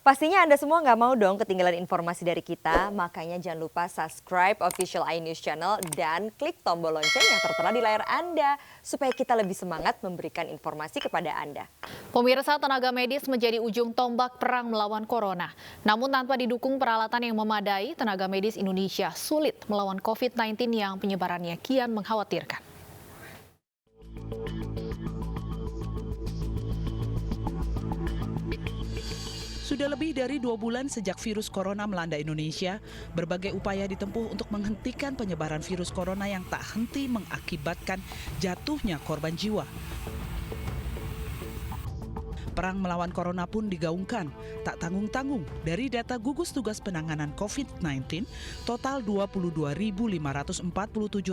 Pastinya Anda semua nggak mau dong ketinggalan informasi dari kita, makanya jangan lupa subscribe official iNews Channel dan klik tombol lonceng yang tertera di layar Anda, supaya kita lebih semangat memberikan informasi kepada Anda. Pemirsa, tenaga medis menjadi ujung tombak perang melawan corona. Namun tanpa didukung peralatan yang memadai, tenaga medis Indonesia sulit melawan COVID-19 yang penyebarannya kian mengkhawatirkan. Sudah lebih dari 2 bulan sejak virus corona melanda Indonesia, berbagai upaya ditempuh untuk menghentikan penyebaran virus corona yang tak henti mengakibatkan jatuhnya korban jiwa. Perang melawan corona pun digaungkan, tak tanggung-tanggung. Dari data gugus tugas penanganan COVID-19, total 22.547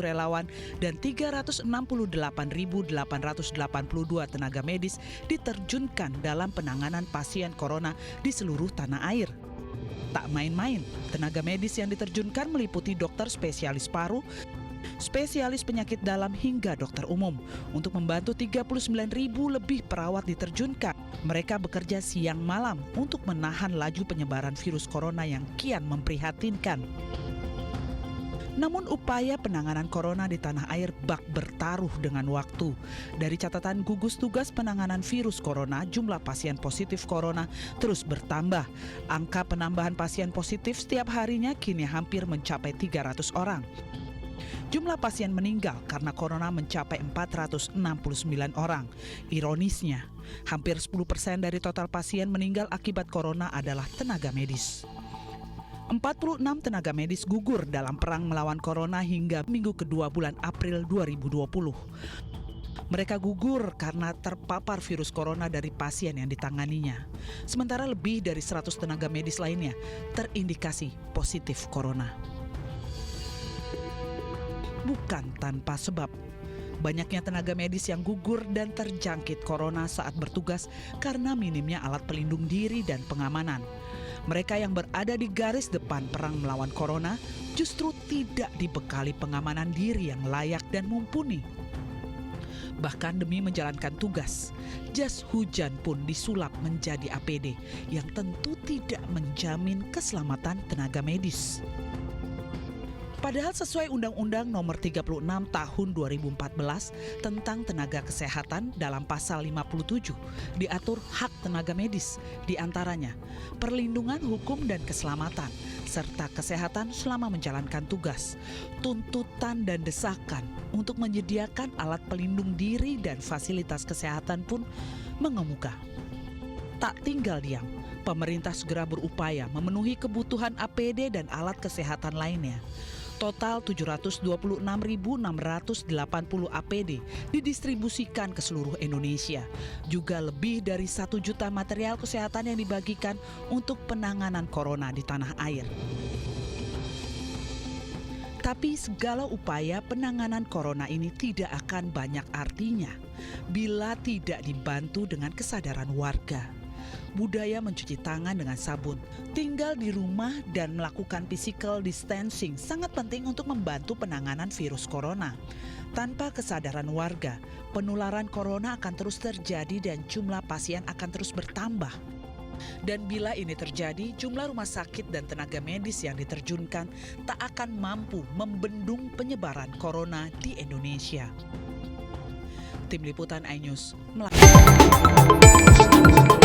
relawan dan 368.882 tenaga medis diterjunkan dalam penanganan pasien corona di seluruh tanah air. Tak main-main, tenaga medis yang diterjunkan meliputi dokter spesialis paru, spesialis penyakit dalam hingga dokter umum. Untuk membantu 39.000 lebih perawat diterjunkan. Mereka bekerja siang malam untuk menahan laju penyebaran virus corona yang kian memprihatinkan. Namun upaya penanganan corona di tanah air bak bertaruh dengan waktu. Dari catatan gugus tugas penanganan virus corona, jumlah pasien positif corona terus bertambah. Angka penambahan pasien positif setiap harinya kini hampir mencapai 300 orang. Jumlah pasien meninggal karena corona mencapai 469 orang. Ironisnya, hampir 10% dari total pasien meninggal akibat corona adalah tenaga medis. 46 tenaga medis gugur dalam perang melawan corona hingga minggu kedua bulan April 2020. Mereka gugur karena terpapar virus corona dari pasien yang ditanganinya. Sementara lebih dari 100 tenaga medis lainnya terindikasi positif corona. Bukan tanpa sebab. Banyaknya tenaga medis yang gugur dan terjangkit corona saat bertugas karena minimnya alat pelindung diri dan pengamanan. Mereka yang berada di garis depan perang melawan corona justru tidak dibekali pengamanan diri yang layak dan mumpuni. Bahkan demi menjalankan tugas, jas hujan pun disulap menjadi APD yang tentu tidak menjamin keselamatan tenaga medis. Padahal sesuai Undang-Undang Nomor 36 Tahun 2014 tentang tenaga kesehatan dalam pasal 57 diatur hak tenaga medis, diantaranya perlindungan hukum dan keselamatan, serta kesehatan selama menjalankan tugas. Tuntutan dan desakan untuk menyediakan alat pelindung diri dan fasilitas kesehatan pun mengemuka. Tak tinggal diam, pemerintah segera berupaya memenuhi kebutuhan APD dan alat kesehatan lainnya. Total 726.680 APD didistribusikan ke seluruh Indonesia. Juga lebih dari 1 juta material kesehatan yang dibagikan untuk penanganan corona di tanah air. Tapi segala upaya penanganan corona ini tidak akan banyak artinya bila tidak dibantu dengan kesadaran warga. Budaya mencuci tangan dengan sabun, tinggal di rumah dan melakukan physical distancing sangat penting untuk membantu penanganan virus corona. Tanpa kesadaran warga, penularan corona akan terus terjadi dan jumlah pasien akan terus bertambah. Dan bila ini terjadi, jumlah rumah sakit dan tenaga medis yang diterjunkan tak akan mampu membendung penyebaran corona di Indonesia. Tim Liputan iNews melaporkan.